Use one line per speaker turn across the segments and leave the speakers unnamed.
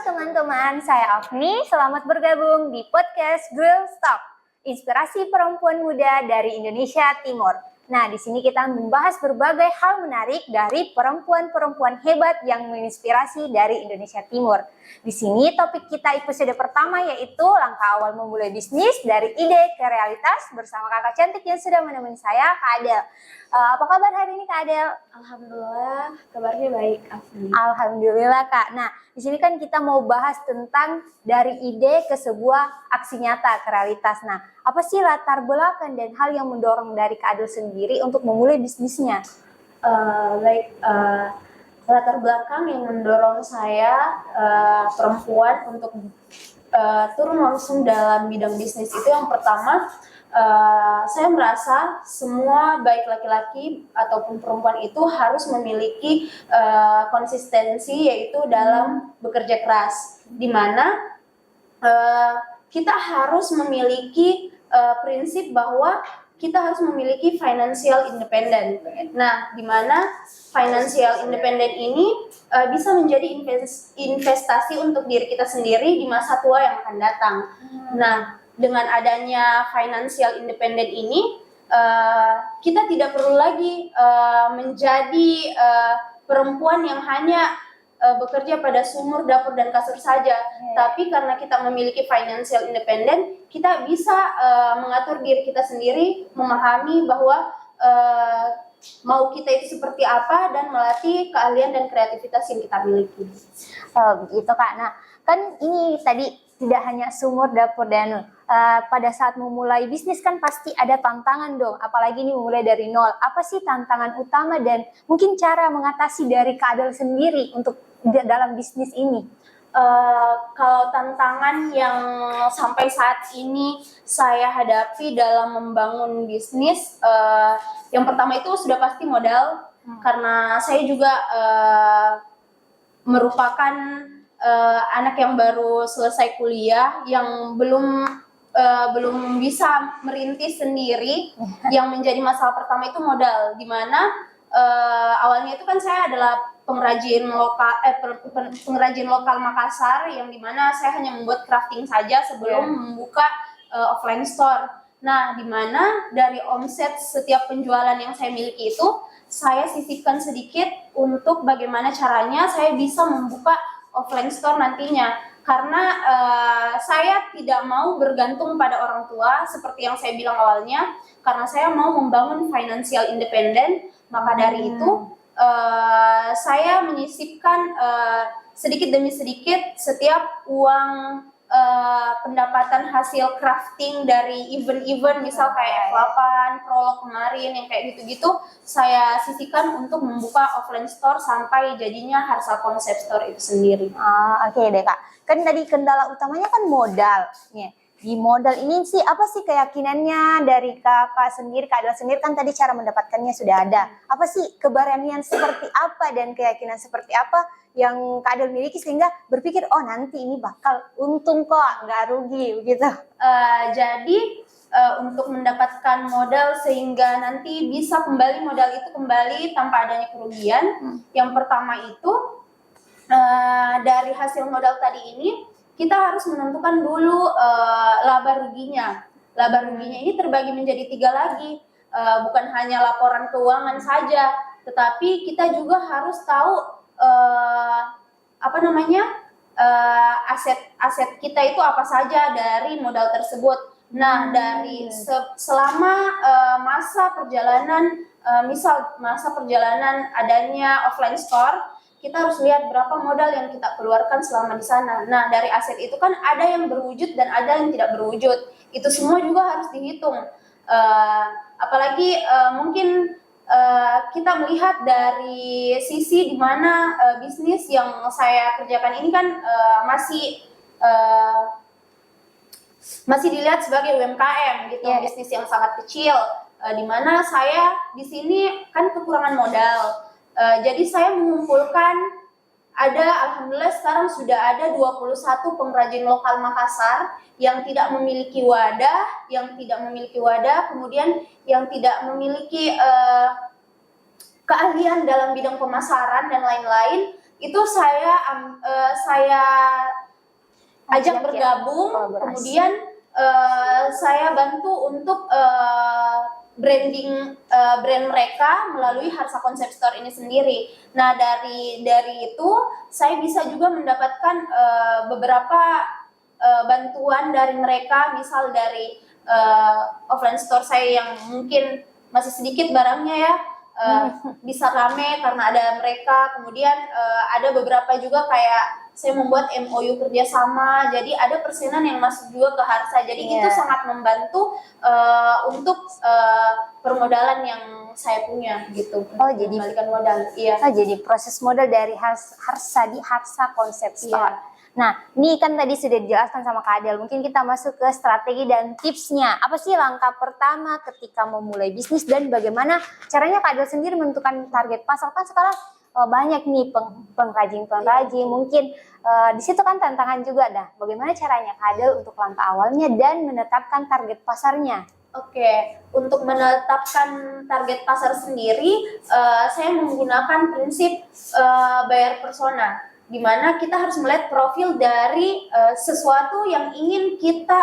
teman-teman, saya Afni. Selamat bergabung di podcast Girl Talk, inspirasi perempuan muda dari Indonesia Timur. Nah, di sini kita membahas berbagai hal menarik dari perempuan-perempuan hebat yang menginspirasi dari Indonesia Timur. Di sini topik kita episode pertama yaitu langkah awal memulai bisnis dari ide ke realitas bersama kakak cantik yang sudah menemani saya, Kak Adel. Apa kabar hari ini, Kak Adel?
Alhamdulillah, kabarnya baik, Afni.
Alhamdulillah, Kak. Nah, di sini kan kita mau bahas tentang dari ide ke sebuah aksi nyata ke realitas. Nah, apa sih latar belakang dan hal yang mendorong dari Kak Adel sendiri untuk memulai bisnisnya?
Latar belakang yang mendorong saya perempuan untuk turun langsung dalam bidang bisnis itu yang pertama, saya merasa semua baik laki-laki ataupun perempuan itu harus memiliki konsistensi yaitu dalam bekerja keras, di mana kita harus memiliki prinsip bahwa kita harus memiliki financial independent. Nah, di mana financial independent ini bisa menjadi investasi untuk diri kita sendiri di masa tua yang akan datang. Nah, dengan adanya financial independent ini, kita tidak perlu lagi menjadi perempuan yang hanya bekerja pada sumur, dapur, dan kasur saja. Tapi karena kita memiliki financial independent, kita bisa mengatur diri kita sendiri, memahami bahwa mau kita itu seperti apa, dan melatih keahlian dan kreativitas yang kita miliki.
Begitu, Kak. Nah, kan ini tadi tidak hanya sumur, dapur, dan pada saat memulai bisnis kan pasti ada tantangan dong, apalagi ini memulai dari nol. Apa sih tantangan utama dan mungkin cara mengatasi dari Kak Adel sendiri untuk dalam bisnis ini?
Kalau tantangan yang sampai saat ini saya hadapi dalam membangun bisnis, yang pertama itu sudah pasti modal, karena saya juga merupakan anak yang baru selesai kuliah, yang belum bisa merintis sendiri. Yang menjadi masalah pertama itu modal, di mana awalnya itu kan saya adalah pengrajin lokal Makassar, yang dimana saya hanya membuat crafting saja sebelum membuka offline store. Nah, dimana dari omset setiap penjualan yang saya miliki itu saya sisihkan sedikit untuk bagaimana caranya saya bisa membuka offline store nantinya, karena saya tidak mau bergantung pada orang tua seperti yang saya bilang awalnya, karena saya mau membangun financial independent. Maka dari itu saya menyisipkan sedikit demi sedikit setiap uang pendapatan hasil crafting dari event-event, misal kayak F8, Prolog kemarin yang kayak gitu-gitu, saya sisihkan untuk membuka offline store sampai jadinya Harsa Konsep Store itu sendiri.
Oke deh, Kak. Kan tadi kendala utamanya kan modal. Di modal ini sih apa sih keyakinannya dari kakak sendiri, Kak Adel sendiri, kan tadi cara mendapatkannya sudah ada. Apa sih keberanian seperti apa dan keyakinan seperti apa yang Kak Adel miliki sehingga berpikir oh nanti ini bakal untung kok, nggak rugi begitu?
Jadi untuk mendapatkan modal sehingga nanti bisa kembali modal itu kembali tanpa adanya kerugian, yang pertama itu dari hasil modal tadi ini kita harus menentukan dulu laba ruginya. Laba ruginya ini terbagi menjadi 3 lagi, bukan hanya laporan keuangan saja, tetapi kita juga harus tahu aset kita itu apa saja dari modal tersebut. Nah, dari selama masa perjalanan, misal masa perjalanan adanya offline store, kita harus lihat berapa modal yang kita keluarkan selama di sana. Nah, dari aset itu kan ada yang berwujud dan ada yang tidak berwujud. Itu semua juga harus dihitung. Apalagi mungkin kita melihat dari sisi di mana bisnis yang saya kerjakan ini kan masih dilihat sebagai UMKM gitu, bisnis yang sangat kecil, di mana saya di sini kan kekurangan modal. Jadi saya mengumpulkan, alhamdulillah sekarang sudah ada 21 pengrajin lokal Makassar yang tidak memiliki wadah, kemudian yang tidak memiliki keahlian dalam bidang pemasaran dan lain-lain. itu saya ajak
ya,
bergabung,
kolaborasi.
kemudian saya bantu untuk branding brand mereka melalui Harsa Concept Store ini sendiri. Nah, dari itu saya bisa juga mendapatkan beberapa bantuan dari mereka, misal dari offline store saya yang mungkin masih sedikit barangnya ya, bisa rame karena ada mereka. Kemudian ada beberapa juga kayak saya membuat MOU kerjasama, jadi ada persenan yang masuk juga ke Harsa. Jadi itu sangat membantu untuk permodalan yang saya punya gitu.
Jadi
kembalikan modal. Iya.
Jadi proses modal dari Harsa di Harsa Concept Store.
Iya.
Nah, ini kan tadi sudah dijelaskan sama Kak Adel. Mungkin kita masuk ke strategi dan tipsnya. Apa sih langkah pertama ketika memulai bisnis dan bagaimana caranya Kak Adel sendiri menentukan target pasar? Kan sekarang banyak nih pengrajin-pengrajin. Mungkin di situ kan tantangan juga dah. Bagaimana caranya Kak Adel untuk langkah awalnya dan menetapkan target pasarnya?
Oke, untuk menetapkan target pasar sendiri, saya menggunakan prinsip bayar persona, di mana kita harus melihat profil dari sesuatu yang ingin kita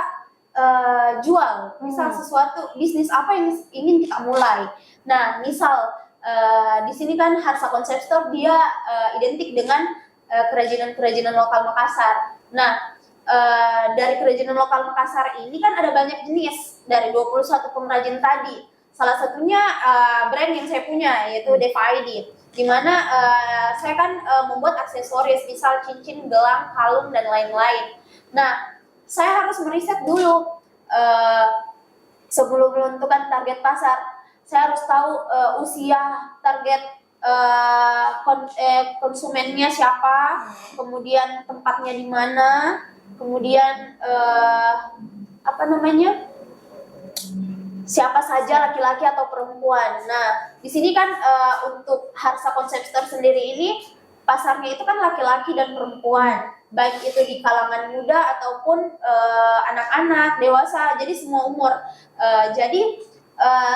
jual. Misal sesuatu bisnis apa yang ingin kita mulai. Nah, misal di sini kan Harsa Concept Store dia identik dengan kerajinan-kerajinan lokal Makassar. Nah, dari kerajinan lokal Makassar ini kan ada banyak jenis dari 21 pengrajin tadi. Salah satunya brand yang saya punya yaitu Deva ID, di mana saya kan membuat aksesoris, misal cincin, gelang, kalung dan lain-lain. Nah, saya harus meriset dulu sebelum menentukan target pasar. Saya harus tahu usia target konsumennya siapa, kemudian tempatnya di mana, kemudian siapa saja laki-laki atau perempuan. Nah, di sini kan untuk Harsa Concept Store sendiri ini pasarnya itu kan laki-laki dan perempuan, baik itu di kalangan muda ataupun anak-anak, dewasa, jadi semua umur. Jadi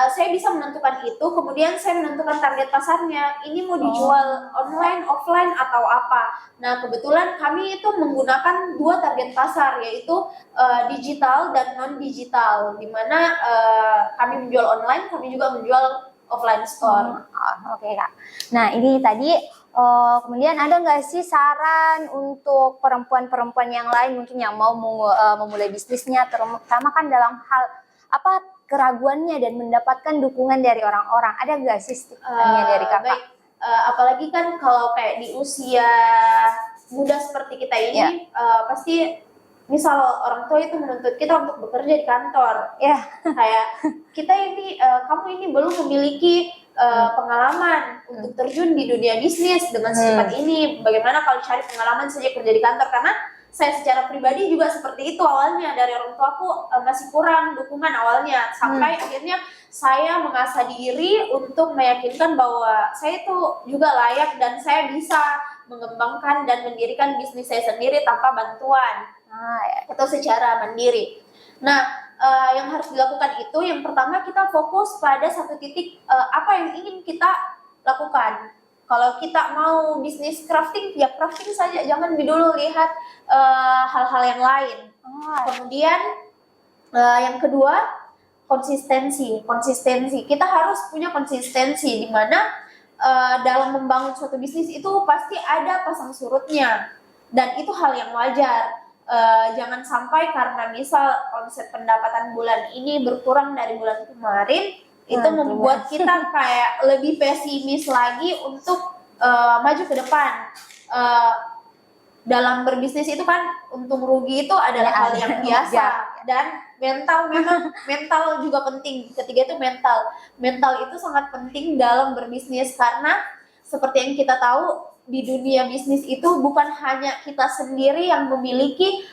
saya bisa menentukan itu, kemudian saya menentukan target pasarnya. Ini mau dijual online, offline, atau apa. Nah, kebetulan kami itu menggunakan 2 target pasar, yaitu digital dan non-digital, di mana kami menjual online, kami juga menjual offline store.
Oke, Kak. Nah, ini tadi kemudian ada nggak sih saran untuk perempuan-perempuan yang lain mungkin yang mau memulai bisnisnya, terutama kan dalam hal keraguannya dan mendapatkan dukungan dari orang-orang? Ada nggak sih tipsnya dari Kakak?
Baik, apalagi kan kalau kayak di usia muda seperti kita ini, pasti misal orang tua itu menuntut kita untuk bekerja di kantor. Kayak kita ini, kamu ini belum memiliki pengalaman untuk terjun di dunia bisnis dengan secepat ini. Bagaimana kalau cari pengalaman saja kerja di kantor? Karena saya secara pribadi juga seperti itu awalnya, dari orang tuaku masih kurang dukungan awalnya, sampai akhirnya saya mengasah diri untuk meyakinkan bahwa saya itu juga layak dan saya bisa mengembangkan dan mendirikan bisnis saya sendiri tanpa bantuan atau secara mandiri. Nah, yang harus dilakukan itu, yang pertama kita fokus pada satu titik, apa yang ingin kita lakukan. Kalau kita mau bisnis crafting, ya crafting saja, jangan dulu lihat hal-hal yang lain. Kemudian yang kedua, konsistensi. Kita harus punya konsistensi, di mana dalam membangun suatu bisnis itu pasti ada pasang surutnya, dan itu hal yang wajar. Jangan sampai karena misal omset pendapatan bulan ini berkurang dari bulan kemarin, itu membuat kita kayak lebih pesimis lagi untuk maju ke depan. Dalam berbisnis itu kan untung rugi itu adalah hal yang biasa, dan mental juga penting. Ketiga itu mental itu sangat penting dalam berbisnis, karena seperti yang kita tahu di dunia bisnis itu bukan hanya kita sendiri yang memiliki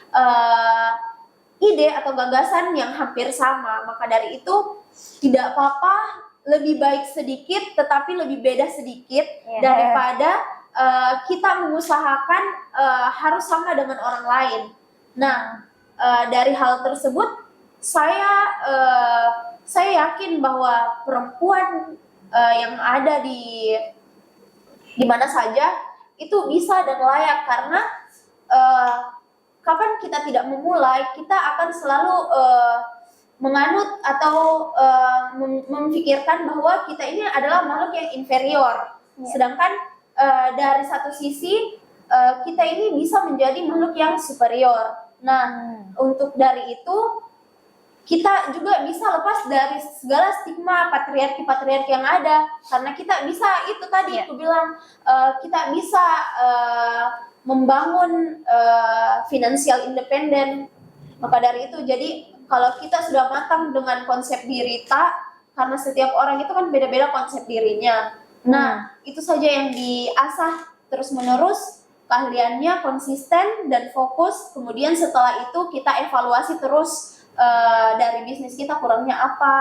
ide atau gagasan yang hampir sama. Maka dari itu tidak apa-apa lebih baik sedikit tetapi lebih beda sedikit daripada kita mengusahakan harus sama dengan orang lain. Nah, dari hal tersebut saya yakin bahwa perempuan yang ada di mana saja itu bisa dan layak, karena kapan kita tidak memulai, kita akan selalu menganut atau memikirkan bahwa kita ini adalah makhluk yang inferior. Sedangkan dari satu sisi kita ini bisa menjadi makhluk yang superior. Nah, untuk dari itu kita juga bisa lepas dari segala stigma patriarki yang ada, karena kita bisa itu tadi aku bilang, kita bisa membangun financial independent. Maka dari itu, jadi kalau kita sudah matang dengan konsep diri karena setiap orang itu kan beda-beda konsep dirinya. Nah, itu saja yang diasah terus-menerus, keahliannya konsisten dan fokus. Kemudian setelah itu kita evaluasi terus dari bisnis kita kurangnya apa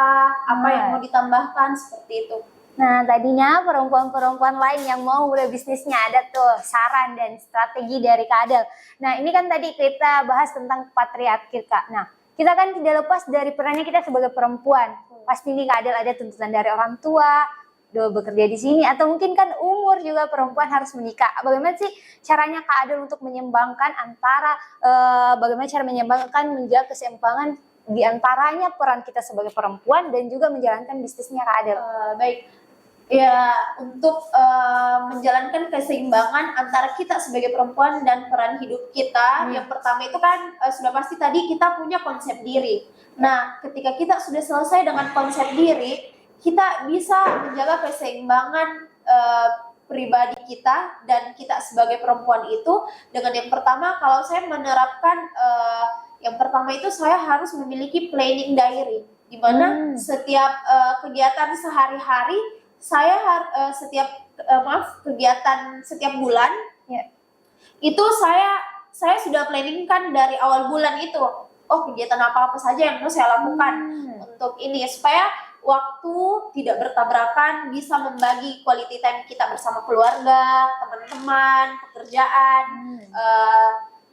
yang mau ditambahkan, seperti itu.
Nah, tadinya perempuan-perempuan lain yang mau mulai bisnisnya, ada tuh saran dan strategi dari Kak Adel. Nah, ini kan tadi kita bahas tentang patriarki, Kak. Nah, kita kan tidak lepas dari perannya kita sebagai perempuan. Pasti nih Kak Adel ada tuntutan dari orang tua, udah bekerja di sini, atau mungkin kan umur juga perempuan harus menikah. Bagaimana sih caranya Kak Adel untuk menyeimbangkan antara bagaimana cara menyeimbangkan menjaga keseimbangan di antaranya peran kita sebagai perempuan dan juga menjalankan bisnisnya Kak Adel?
Baik. Ya, untuk menjalankan keseimbangan antara kita sebagai perempuan dan peran hidup kita, yang pertama itu kan sudah pasti tadi kita punya konsep diri. Nah, ketika kita sudah selesai dengan konsep diri, kita bisa menjaga keseimbangan pribadi kita dan kita sebagai perempuan itu dengan yang pertama, kalau saya menerapkan yang pertama itu saya harus memiliki planning diary, di mana setiap kegiatan sehari-hari saya kegiatan setiap bulan itu saya sudah planningkan dari awal bulan itu. Oh, kegiatan apa saja yang harus saya lakukan untuk ini, supaya waktu tidak bertabrakan, bisa membagi quality time kita bersama keluarga, teman-teman, pekerjaan.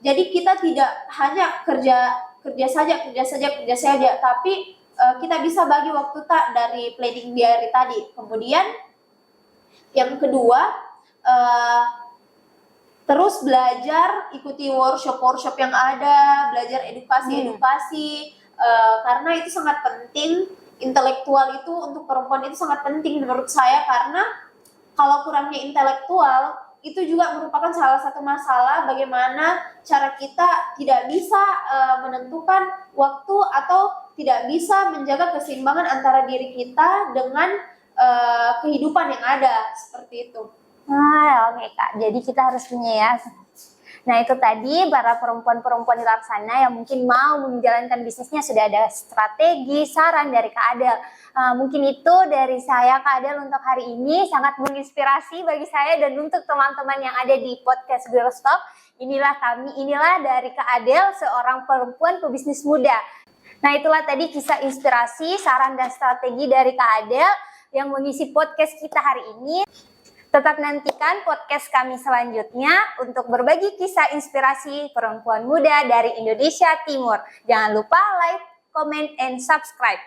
Jadi kita tidak hanya kerja saja, tapi kita bisa bagi waktu dari planning diary tadi. Kemudian yang kedua, terus belajar, ikuti workshop yang ada, belajar edukasi, karena itu sangat penting. Intelektual itu untuk perempuan itu sangat penting menurut saya, karena kalau kurangnya intelektual itu juga merupakan salah satu masalah bagaimana cara kita tidak bisa menentukan waktu atau tidak bisa menjaga keseimbangan antara diri kita dengan kehidupan yang ada, seperti itu.
Oke Kak, jadi kita harus punya ya. Nah, itu tadi para perempuan-perempuan di luar sana yang mungkin mau menjalankan bisnisnya, sudah ada strategi, saran dari Kak Adel. Mungkin itu dari saya Kak Adel untuk hari ini, sangat menginspirasi bagi saya dan untuk teman-teman yang ada di podcast Girls Talk. Inilah dari Kak Adel, seorang perempuan pebisnis muda. Nah, itulah tadi kisah inspirasi, saran dan strategi dari Kak Adel yang mengisi podcast kita hari ini. Tetap nantikan podcast kami selanjutnya untuk berbagi kisah inspirasi perempuan muda dari Indonesia Timur. Jangan lupa like, comment, and subscribe.